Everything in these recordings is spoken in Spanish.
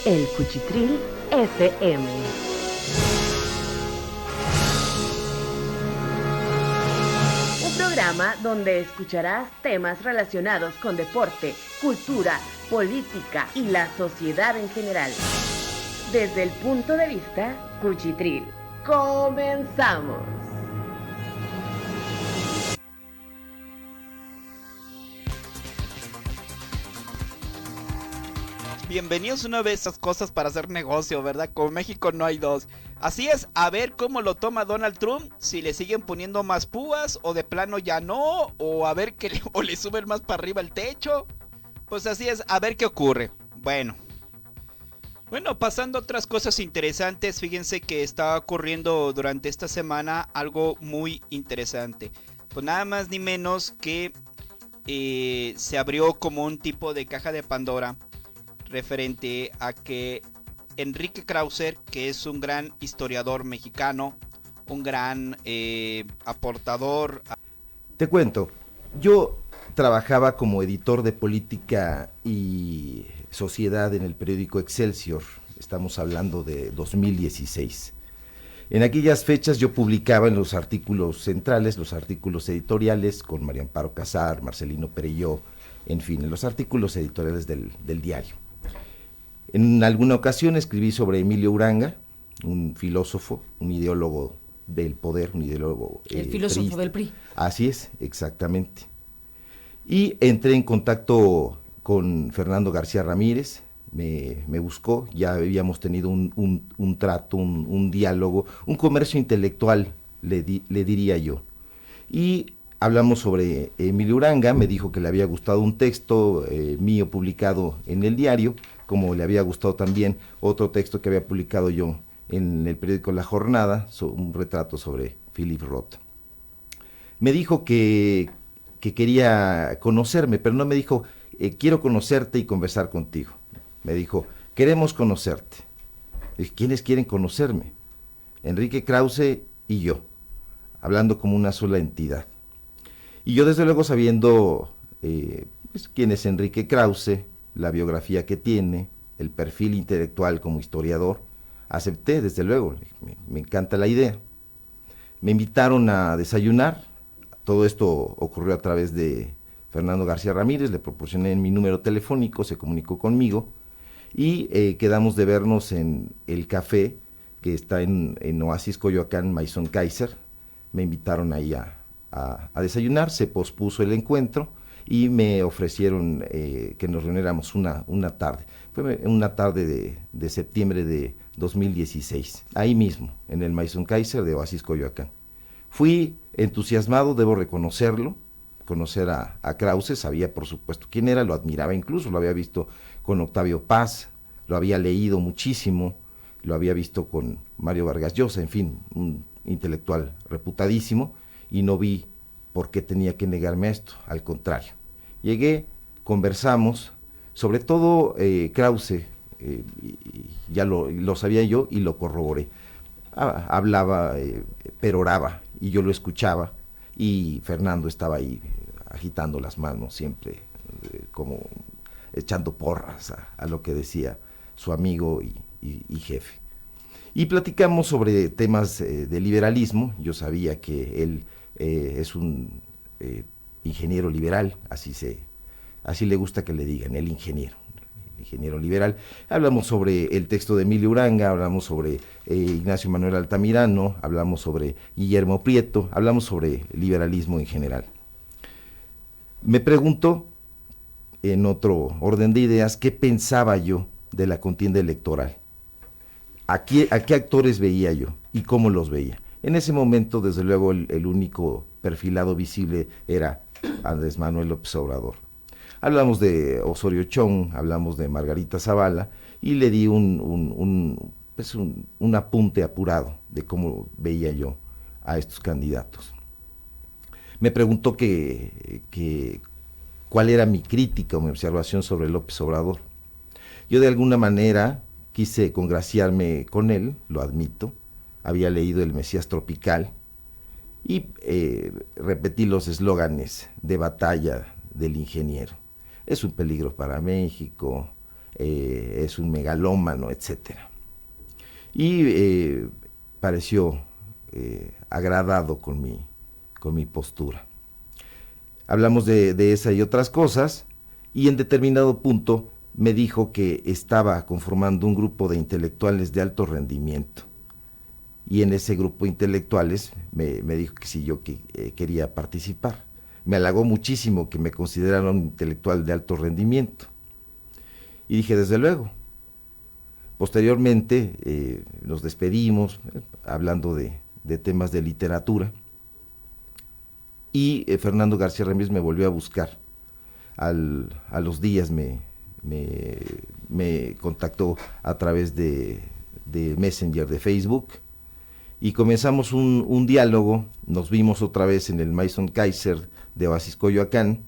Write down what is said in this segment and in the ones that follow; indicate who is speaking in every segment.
Speaker 1: El Cuchitril FM. Un programa donde escucharás temas relacionados con deporte, cultura, política y la sociedad en general. Desde el punto de vista Cuchitril. ¡Comenzamos!
Speaker 2: Bienvenidos a una de esas cosas para hacer negocio, ¿verdad? Con México no hay dos. Así es, a ver cómo lo toma Donald Trump, si le siguen poniendo más púas o de plano ya no, o a ver que le suben más para arriba el techo. Pues así es, a ver qué ocurre. Bueno, pasando a otras cosas interesantes, fíjense que estaba ocurriendo durante esta semana algo muy interesante. Pues nada más ni menos que se abrió como un tipo de caja de Pandora referente a que Enrique Krauser, que es un gran historiador mexicano, un gran aportador.
Speaker 3: Te cuento, yo trabajaba como editor de política y sociedad en el periódico Excelsior, estamos hablando de 2016. En aquellas fechas yo publicaba en los artículos centrales, los artículos editoriales con María Amparo Casar, Marcelino Perelló, en fin, en los artículos editoriales del diario. En alguna ocasión escribí sobre Emilio Uranga, un filósofo, un ideólogo del poder, un ideólogo
Speaker 4: el filósofo priista. Del PRI.
Speaker 3: Así es, exactamente. Y entré en contacto con Fernando García Ramírez, me buscó, ya habíamos tenido un trato, un diálogo, un comercio intelectual, le diría yo. Y hablamos sobre Emilio Uranga, me dijo que le había gustado un texto mío publicado en el diario, como le había gustado también otro texto que había publicado yo en el periódico La Jornada, un retrato sobre Philip Roth. Me dijo que quería conocerme, pero no me dijo, quiero conocerte y conversar contigo. Me dijo, queremos conocerte. Dije, ¿quiénes quieren conocerme? Enrique Krause y yo, hablando como una sola entidad. Y yo desde luego sabiendo quién es Enrique Krause, la biografía que tiene, el perfil intelectual como historiador, acepté desde luego, me encanta la idea. Me invitaron a desayunar, todo esto ocurrió a través de Fernando García Ramírez, le proporcioné mi número telefónico, se comunicó conmigo y quedamos de vernos en el café que está en Oasis Coyoacán, Maison Kaiser. Me invitaron ahí a desayunar, se pospuso el encuentro y me ofrecieron que nos reuniéramos una tarde. Fue una tarde de septiembre de 2016, ahí mismo, en el Maison Kaiser de Oasis Coyoacán. Fui entusiasmado, debo reconocerlo, conocer a Krause, sabía por supuesto quién era, lo admiraba incluso, lo había visto con Octavio Paz, lo había leído muchísimo, lo había visto con Mario Vargas Llosa, en fin, un intelectual reputadísimo, y no vi por qué tenía que negarme a esto, al contrario. Llegué, conversamos, sobre todo Krause, ya lo sabía yo y lo corroboré. Hablaba, peroraba, y yo lo escuchaba, y Fernando estaba ahí agitando las manos siempre, como echando porras a lo que decía su amigo y jefe. Y platicamos sobre temas de liberalismo. Yo sabía que él es un ingeniero liberal, así le gusta que le digan, el ingeniero liberal. Hablamos sobre el texto de Emilio Uranga, hablamos sobre Ignacio Manuel Altamirano, hablamos sobre Guillermo Prieto, hablamos sobre liberalismo en general. Me preguntó, en otro orden de ideas, qué pensaba yo de la contienda electoral. ¿A qué actores veía yo y cómo los veía? En ese momento, desde luego, el único perfilado visible era Andrés Manuel López Obrador. Hablamos de Osorio Chong, hablamos de Margarita Zavala, y le di un apunte apurado de cómo veía yo a estos candidatos. Me preguntó cuál era mi crítica o mi observación sobre López Obrador. Yo de alguna manera quise congraciarme con él, lo admito. Había leído El Mesías Tropical y repetí los eslóganes de batalla del ingeniero. Es un peligro para México, es un megalómano, etcétera. Y pareció agradado con mi postura. Hablamos de esa y otras cosas, y en determinado punto me dijo que estaba conformando un grupo de intelectuales de alto rendimiento. Y en ese grupo de intelectuales me dijo que si yo quería participar. Me halagó muchísimo que me consideraran un intelectual de alto rendimiento. Y dije, desde luego. Posteriormente nos despedimos, hablando de temas de literatura. Y Fernando García Ramírez me volvió a buscar. A los días me contactó a través de Messenger de Facebook y comenzamos un diálogo. Nos vimos otra vez en el Maison Kaiser de Oasis Coyoacán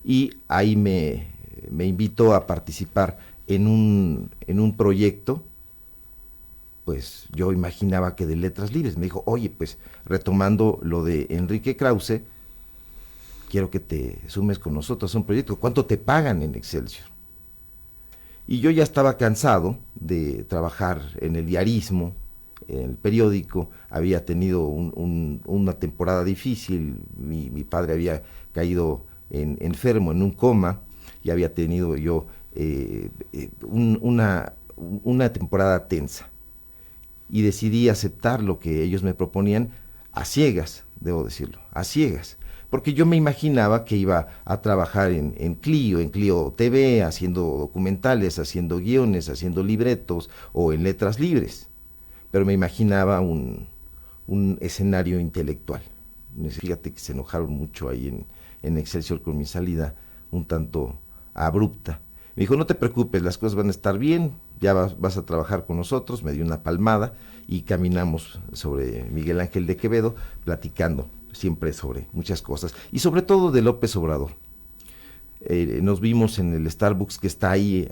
Speaker 3: y ahí me invitó a participar en un proyecto. Pues yo imaginaba que de letras libres. Me dijo, oye, pues retomando lo de Enrique Krause, quiero que te sumes con nosotros a un proyecto. ¿Cuánto te pagan en Excelsior? Y yo ya estaba cansado de trabajar en el diarismo, en el periódico. Había tenido una temporada difícil. Mi padre había caído enfermo, en un coma, y había tenido yo una temporada tensa. Y decidí aceptar lo que ellos me proponían a ciegas, debo decirlo, a ciegas. Porque yo me imaginaba que iba a trabajar en Clio TV, haciendo documentales, haciendo guiones, haciendo libretos o en letras libres. Pero me imaginaba un escenario intelectual. Fíjate que se enojaron mucho ahí en Excelsior con mi salida un tanto abrupta. Me dijo, no te preocupes, las cosas van a estar bien, ya vas a trabajar con nosotros. Me dio una palmada y caminamos sobre Miguel Ángel de Quevedo, platicando siempre sobre muchas cosas, y sobre todo de López Obrador. Nos vimos en el Starbucks que está ahí,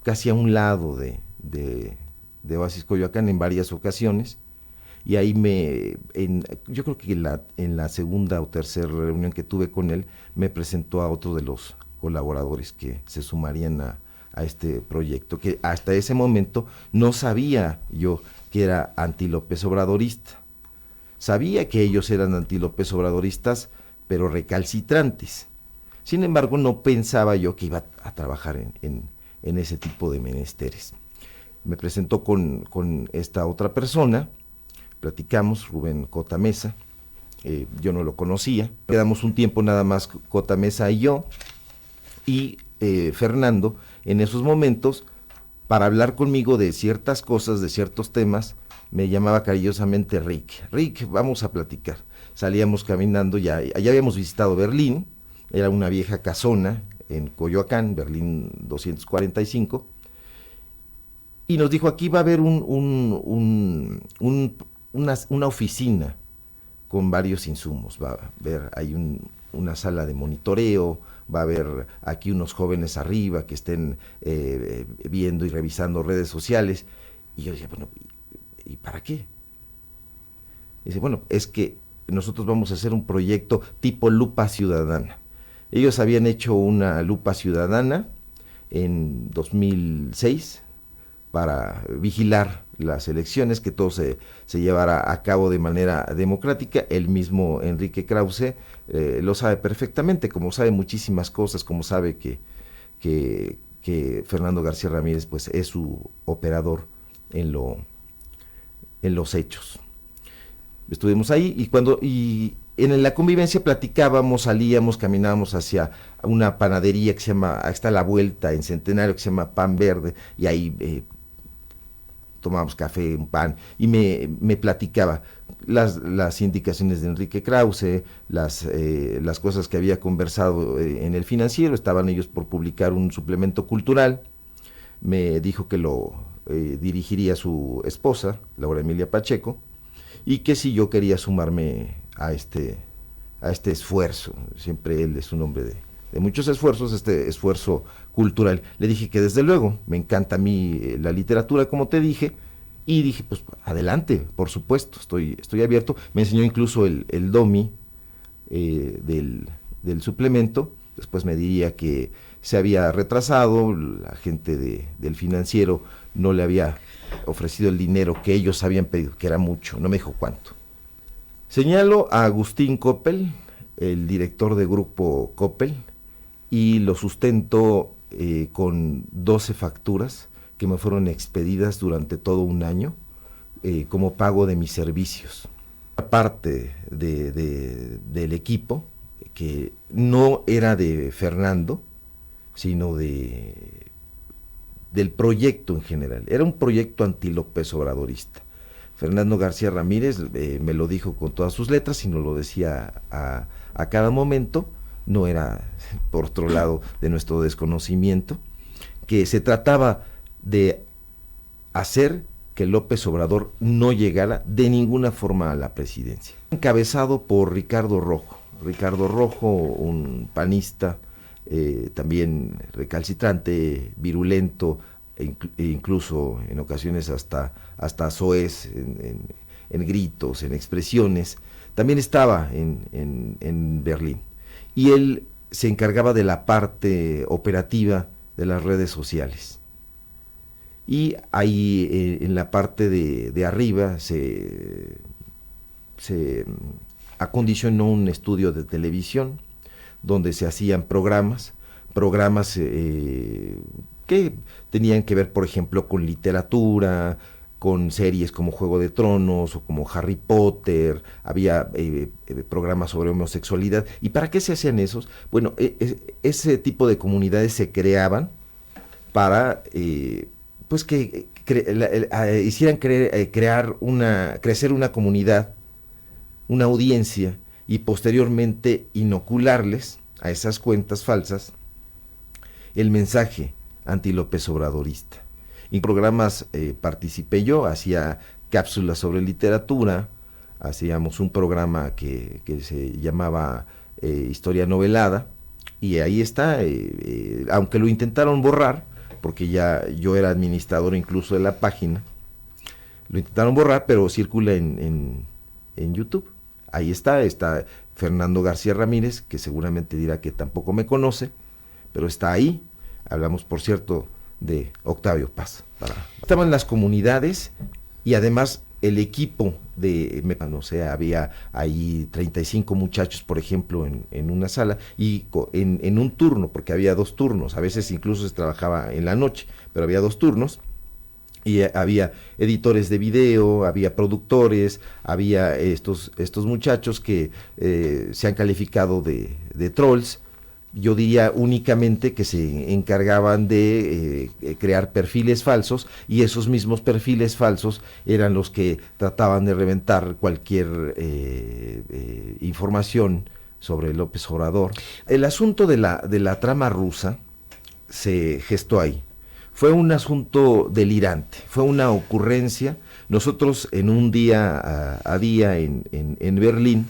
Speaker 3: casi a un lado de Oasis Coyoacán, en varias ocasiones, y ahí yo creo que en la segunda o tercera reunión que tuve con él, me presentó a otro de los colaboradores que se sumarían a este proyecto, que hasta ese momento no sabía yo que era anti-López Obradorista. Sabía que ellos eran anti-López Obradoristas, pero recalcitrantes. Sin embargo, no pensaba yo que iba a trabajar en ese tipo de menesteres. Me presentó con esta otra persona, platicamos, Rubén Cota Mesa, yo no lo conocía, quedamos un tiempo nada más Cota Mesa y yo, y Fernando, en esos momentos, para hablar conmigo de ciertas cosas, de ciertos temas, me llamaba cariñosamente Rick, vamos a platicar. Salíamos caminando, ya habíamos visitado Berlín, era una vieja casona en Coyoacán, Berlín 245, y nos dijo, aquí va a haber una oficina con varios insumos, va a haber, hay una sala de monitoreo, va a haber aquí unos jóvenes arriba que estén viendo y revisando redes sociales. Y yo decía, bueno, ¿y para qué? Dice, bueno, es que nosotros vamos a hacer un proyecto tipo lupa ciudadana. Ellos habían hecho una lupa ciudadana en 2006 para vigilar las elecciones, que todo se llevara a cabo de manera democrática. El mismo Enrique Krause lo sabe perfectamente, como sabe muchísimas cosas, como sabe que Fernando García Ramírez pues es su operador en los hechos. Estuvimos ahí y en la convivencia platicábamos, salíamos, caminábamos hacia una panadería que se llama, ahí está a la vuelta en Centenario, que se llama Pan Verde, y ahí tomábamos café, un pan, y me platicaba las indicaciones de Enrique Krause, las cosas que había conversado en El Financiero. Estaban ellos por publicar un suplemento cultural. Me dijo que lo dirigiría su esposa, Laura Emilia Pacheco, y que si yo quería sumarme a este esfuerzo. Siempre él es un hombre de muchos esfuerzos, este esfuerzo cultural. Le dije que desde luego, me encanta a mí la literatura, como te dije, y dije, pues adelante, por supuesto, estoy abierto. Me enseñó incluso el DOMI del suplemento. Después me diría que se había retrasado, la gente del Financiero no le había ofrecido el dinero que ellos habían pedido, que era mucho, no me dijo cuánto. Señalo a Agustín Coppel, el director de Grupo Coppel, y lo sustento con 12 facturas que me fueron expedidas durante todo un año como pago de mis servicios. Aparte del equipo, que no era de Fernando, sino del proyecto en general. Era un proyecto anti-López Obradorista. Fernando García Ramírez me lo dijo con todas sus letras y nos lo decía a cada momento. No era, por otro lado, de nuestro desconocimiento, que se trataba de hacer que López Obrador no llegara de ninguna forma a la presidencia. Encabezado por Ricardo Rojo, un panista, también recalcitrante, virulento, e incluso en ocasiones hasta soez en gritos, en expresiones. También estaba en Berlín, y él se encargaba de la parte operativa de las redes sociales. Y ahí en la parte de arriba se acondicionó un estudio de televisión donde se hacían programas que tenían que ver, por ejemplo, con literatura, con series como Juego de Tronos o como Harry Potter. Había programas sobre homosexualidad. ¿Y para qué se hacían esos? Bueno, ese tipo de comunidades se creaban para pues que hicieran crecer una comunidad, una audiencia, y posteriormente inocularles a esas cuentas falsas el mensaje anti-López Obradorista. En programas participé yo, hacía cápsulas sobre literatura, hacíamos un programa que se llamaba Historia Novelada, y ahí está, aunque lo intentaron borrar, porque ya yo era administrador incluso de la página, lo intentaron borrar, pero circula en YouTube. Ahí está Fernando García Ramírez, que seguramente dirá que tampoco me conoce, pero está ahí. Hablamos, por cierto, de Octavio Paz. Estaban las comunidades y además el equipo había ahí 35 muchachos, por ejemplo, en una sala, y en un turno, porque había 2 turnos, a veces incluso se trabajaba en la noche, pero había 2 turnos, y había editores de video, había productores, había estos muchachos que se han calificado de trolls. Yo diría únicamente que se encargaban de crear perfiles falsos, y esos mismos perfiles falsos eran los que trataban de reventar cualquier información sobre López Obrador. El asunto de la trama rusa se gestó ahí. Fue un asunto delirante, fue una ocurrencia. Nosotros en un día a día en Berlín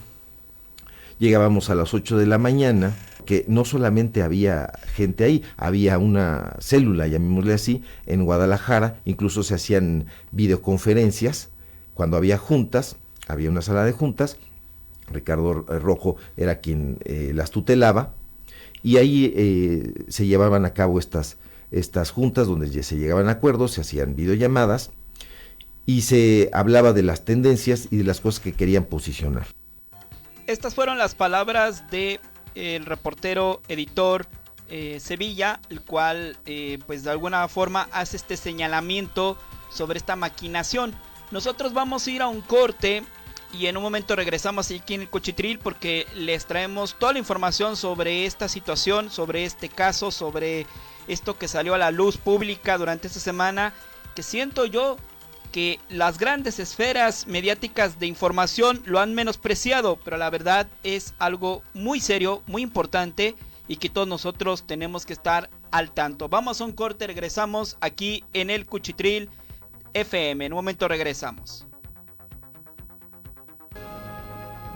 Speaker 3: llegábamos a las 8 de la mañana, que no solamente había gente ahí, había una célula, llamémosle así, en Guadalajara. Incluso se hacían videoconferencias cuando había juntas, había una sala de juntas. Ricardo Rojo era quien las tutelaba, y ahí se llevaban a cabo estas juntas donde se llegaban a acuerdos, se hacían videollamadas, y se hablaba de las tendencias y de las cosas que querían posicionar.
Speaker 2: Estas fueron las palabras de el reportero editor Sevilla, el cual pues de alguna forma hace este señalamiento sobre esta maquinación. Nosotros vamos a ir a un corte y en un momento regresamos aquí en el Cuchitril porque les traemos toda la información sobre esta situación, sobre este caso, sobre esto que salió a la luz pública durante esta semana, que siento yo que las grandes esferas mediáticas de información lo han menospreciado, pero la verdad es algo muy serio, muy importante y que todos nosotros tenemos que estar al tanto. Vamos a un corte, regresamos aquí en el Cuchitril FM. En un momento regresamos.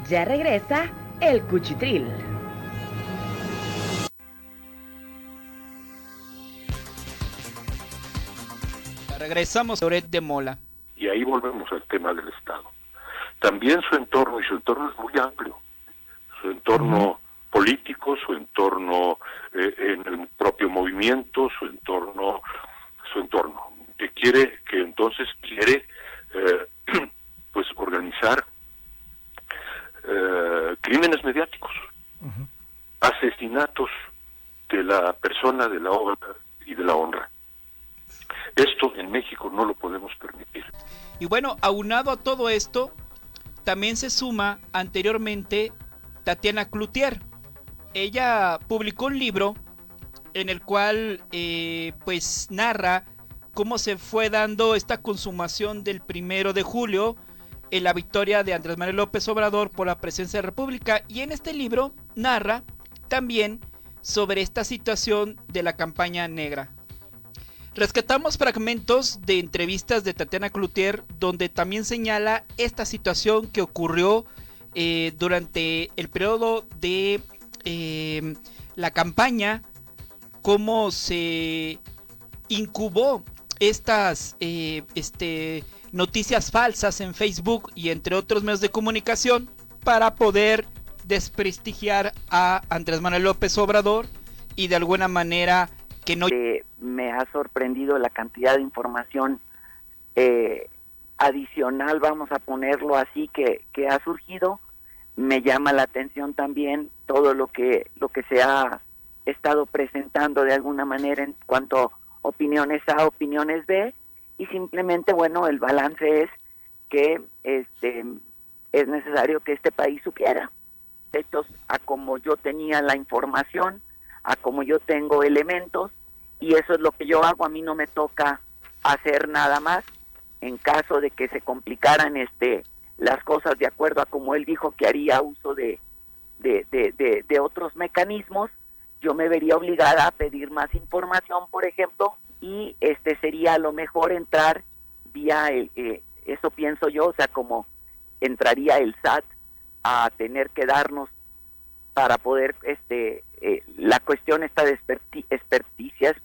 Speaker 1: Ya regresa el Cuchitril.
Speaker 2: Regresamos sobre de Mola.
Speaker 4: Y ahí volvemos al tema del Estado. También su entorno, y su entorno es muy amplio. Su entorno político, su entorno en el propio movimiento, su entorno, que entonces quiere pues organizar crímenes mediáticos, asesinatos de la persona, de la obra y de la honra. Esto en México no lo podemos permitir.
Speaker 2: Y bueno, aunado a todo esto, también se suma anteriormente Tatiana Cloutier. Ella publicó un libro en el cual pues narra cómo se fue dando esta consumación del 1 de julio en la victoria de Andrés Manuel López Obrador por la presidencia de la República. Y en este libro narra también sobre esta situación de la campaña negra. Rescatamos fragmentos de entrevistas de Tatiana Cloutier donde también señala esta situación que ocurrió durante el periodo de la campaña, cómo se incubó estas noticias falsas en Facebook y entre otros medios de comunicación para poder desprestigiar a Andrés Manuel López Obrador y de alguna manera que no...
Speaker 5: Me ha sorprendido la cantidad de información adicional, vamos a ponerlo así, que ha surgido. Me llama la atención también todo lo que se ha estado presentando de alguna manera en cuanto a opiniones A, opiniones B, y simplemente, bueno, el balance es que es necesario que este país supiera hechos a como yo tenía la información, a como yo tengo elementos, y eso es lo que yo hago. A mí no me toca hacer nada más. En caso de que se complicaran las cosas de acuerdo a como él dijo que haría uso de otros mecanismos, yo me vería obligada a pedir más información, por ejemplo, y sería a lo mejor entrar vía eso pienso yo, o sea, como entraría el SAT a tener que darnos para poder la cuestión esta de experticia,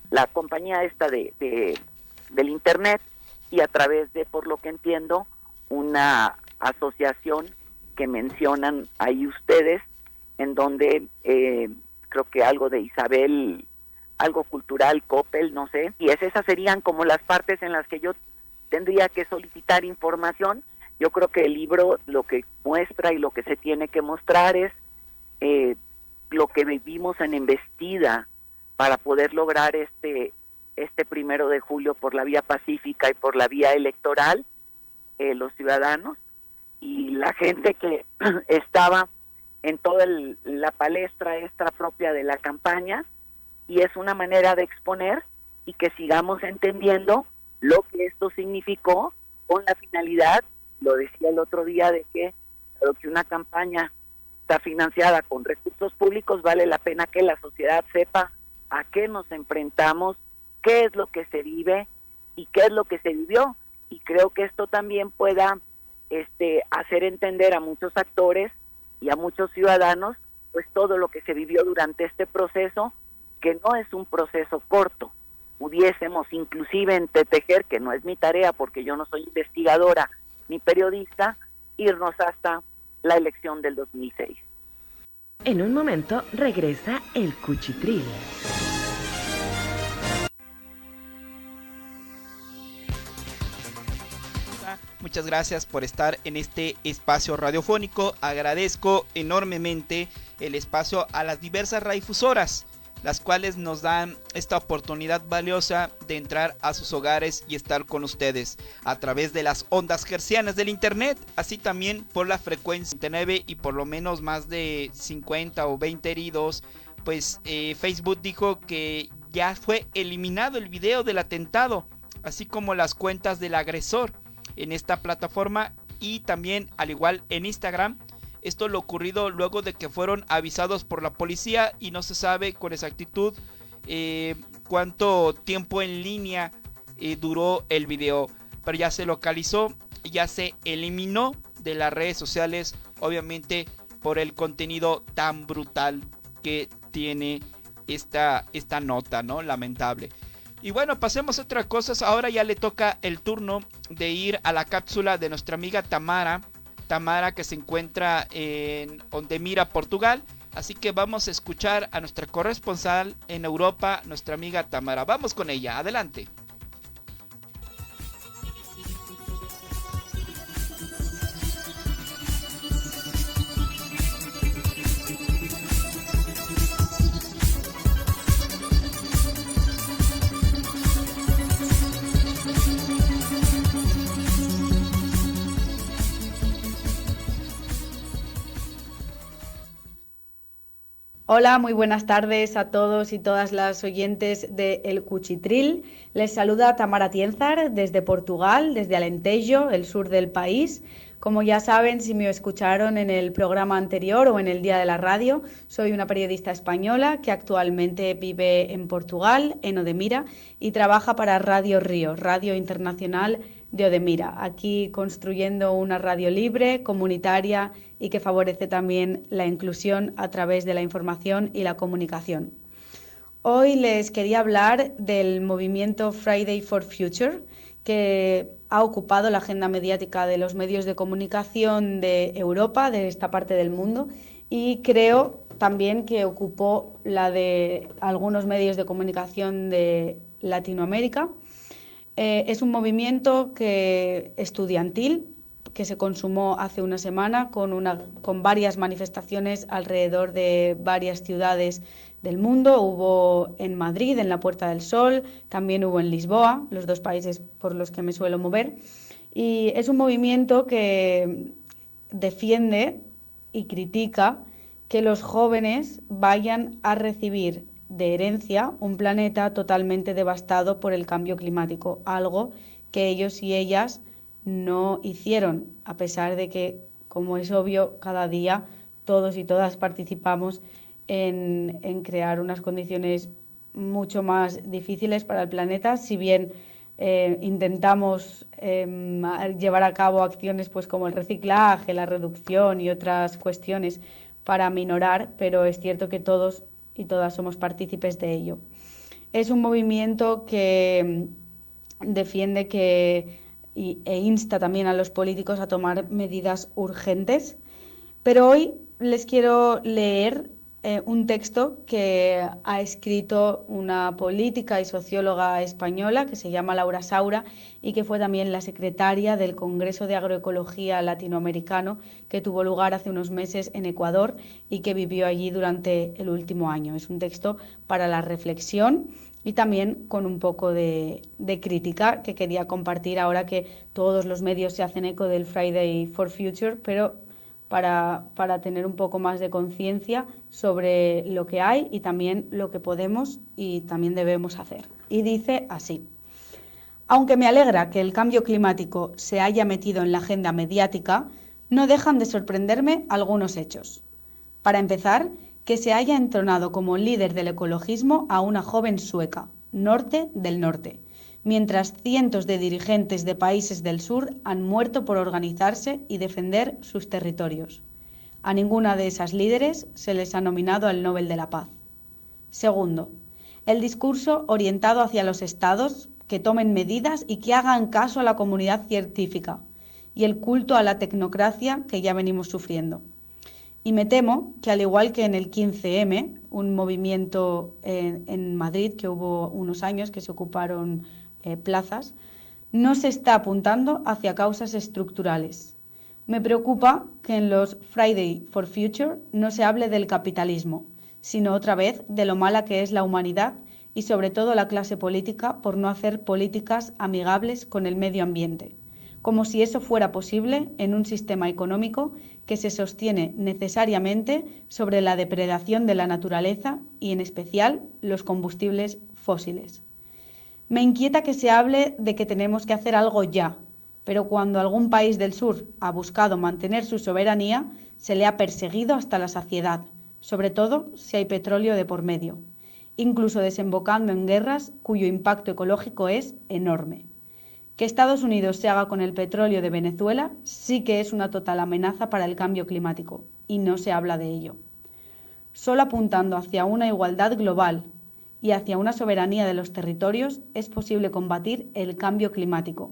Speaker 5: la compañía esta del internet, y a través de, por lo que entiendo, una asociación que mencionan ahí ustedes, en donde creo que algo de Isabel, algo cultural, Coppel, no sé, y esas serían como las partes en las que yo tendría que solicitar información. Yo creo que el libro lo que muestra y lo que se tiene que mostrar es lo que vivimos en embestida para poder lograr este 1 de julio por la vía pacífica y por la vía electoral, los ciudadanos y la gente que estaba en toda la palestra esta propia de la campaña, y es una manera de exponer y que sigamos entendiendo lo que esto significó con la finalidad, lo decía el otro día, de que dado que una campaña está financiada con recursos públicos, vale la pena que la sociedad sepa a qué nos enfrentamos, qué es lo que se vive y qué es lo que se vivió. Y creo que esto también pueda hacer entender a muchos actores y a muchos ciudadanos pues todo lo que se vivió durante este proceso, que no es un proceso corto. Pudiésemos inclusive entretejer, que no es mi tarea porque yo no soy investigadora ni periodista, irnos hasta la elección del 2006.
Speaker 1: En un momento regresa el Cuchitril.
Speaker 2: Muchas gracias por estar en este espacio radiofónico. Agradezco enormemente el espacio a las diversas radiodifusoras, las cuales nos dan esta oportunidad valiosa de entrar a sus hogares y estar con ustedes a través de las ondas hercianas del internet, así también por la frecuencia 9 y por lo menos más de 50 o 20 heridos. Pues Facebook dijo que ya fue eliminado el video del atentado, así como las cuentas del agresor en esta plataforma, y también al igual en Instagram. Esto lo ocurrido luego de que fueron avisados por la policía y no se sabe con exactitud cuánto tiempo en línea duró el video, pero ya se localizó y ya se eliminó de las redes sociales, obviamente por el contenido tan brutal que tiene esta nota, ¿no? Lamentable. Y bueno, pasemos a otras cosas. Ahora ya le toca el turno de ir a la cápsula de nuestra amiga Tamara, que se encuentra en Odemira, Portugal. Así que vamos a escuchar a nuestra corresponsal en Europa, nuestra amiga Tamara. Vamos con ella, adelante.
Speaker 6: Hola, muy buenas tardes a todos y todas las oyentes de El Cuchitril. Les saluda Tamara Tienzar desde Portugal, desde Alentejo, el sur del país. Como ya saben, si me escucharon en el programa anterior o en el Día de la Radio, soy una periodista española que actualmente vive en Portugal, en Odemira, y trabaja para Radio Río, Radio Internacional de Odemira, aquí construyendo una radio libre, comunitaria y que favorece también la inclusión a través de la información y la comunicación. Hoy les quería hablar del movimiento Friday for Future, que ha ocupado la agenda mediática de los medios de comunicación de Europa, de esta parte del mundo, y creo también que ocupó la de algunos medios de comunicación de Latinoamérica. Es un movimiento estudiantil que se consumó hace una semana con varias manifestaciones alrededor de varias ciudades del mundo. Hubo en Madrid, en la Puerta del Sol, también hubo en Lisboa, los dos países por los que me suelo mover. Y es un movimiento que defiende y critica que los jóvenes vayan a recibir de herencia un planeta totalmente devastado por el cambio climático, algo que ellos y ellas no hicieron, a pesar de que, como es obvio, cada día todos y todas participamos en crear unas condiciones mucho más difíciles para el planeta, si bien intentamos llevar a cabo acciones pues como el reciclaje, la reducción y otras cuestiones para aminorar, pero es cierto que todos y todas somos partícipes de ello. Es un movimiento que defiende e insta también a los políticos a tomar medidas urgentes, pero hoy les quiero leer un texto que ha escrito una política y socióloga española que se llama Laura Saura y que fue también la secretaria del Congreso de Agroecología Latinoamericano que tuvo lugar hace unos meses en Ecuador y que vivió allí durante el último año. Es un texto para la reflexión y también con un poco de crítica que quería compartir ahora que todos los medios se hacen eco del Friday for Future, pero para tener un poco más de conciencia sobre lo que hay y también lo que podemos y también debemos hacer. Y dice así: aunque me alegra que el cambio climático se haya metido en la agenda mediática, no dejan de sorprenderme algunos hechos. Para empezar, que se haya entronado como líder del ecologismo a una joven sueca, norte del norte, mientras cientos de dirigentes de países del sur han muerto por organizarse y defender sus territorios. A ninguna de esas líderes se les ha nominado al Nobel de la Paz. Segundo, el discurso orientado hacia los estados que tomen medidas y que hagan caso a la comunidad científica, y el culto a la tecnocracia que ya venimos sufriendo. Y me temo que, al igual que en el 15M, un movimiento en Madrid que hubo unos años que se ocuparon plazas, no se está apuntando hacia causas estructurales. Me preocupa que en los Friday for Future no se hable del capitalismo, sino otra vez de lo mala que es la humanidad y sobre todo la clase política por no hacer políticas amigables con el medio ambiente, como si eso fuera posible en un sistema económico que se sostiene necesariamente sobre la depredación de la naturaleza y en especial los combustibles fósiles. Me inquieta que se hable de que tenemos que hacer algo ya, pero cuando algún país del sur ha buscado mantener su soberanía, se le ha perseguido hasta la saciedad, sobre todo si hay petróleo de por medio, incluso desembocando en guerras cuyo impacto ecológico es enorme. Que Estados Unidos se haga con el petróleo de Venezuela sí que es una total amenaza para el cambio climático, y no se habla de ello. Solo apuntando hacia una igualdad global y hacia una soberanía de los territorios es posible combatir el cambio climático.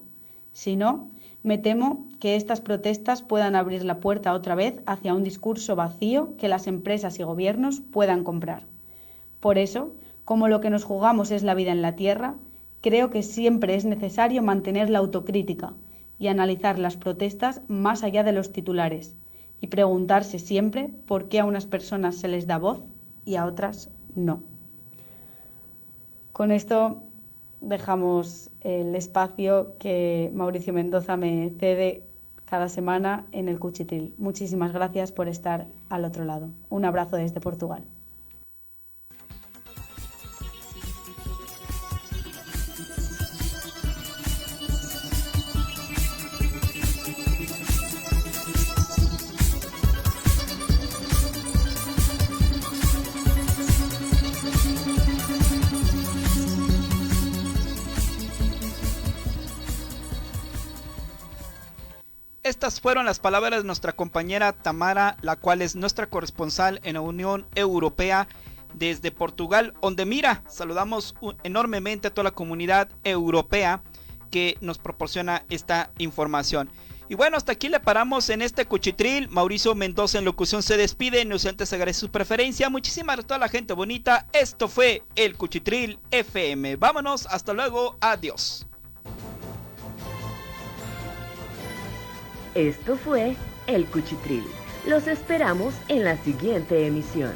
Speaker 6: Si no, me temo que estas protestas puedan abrir la puerta otra vez hacia un discurso vacío que las empresas y gobiernos puedan comprar. Por eso, como lo que nos jugamos es la vida en la Tierra, creo que siempre es necesario mantener la autocrítica y analizar las protestas más allá de los titulares y preguntarse siempre por qué a unas personas se les da voz y a otras no. Con esto dejamos el espacio que Mauricio Mendoza me cede cada semana en el Cuchitril. Muchísimas gracias por estar al otro lado. Un abrazo desde Portugal.
Speaker 2: Estas fueron las palabras de nuestra compañera Tamara, la cual es nuestra corresponsal en la Unión Europea desde Portugal, donde mira, saludamos enormemente a toda la comunidad europea que nos proporciona esta información. Y bueno, hasta aquí le paramos en este Cuchitril. Mauricio Mendoza en locución se despide, no sin antes agradece su preferencia. Muchísimas gracias a toda la gente bonita. Esto fue el Cuchitril FM. Vámonos, hasta luego, adiós.
Speaker 1: Esto fue El Cuchitril. Los esperamos en la siguiente emisión.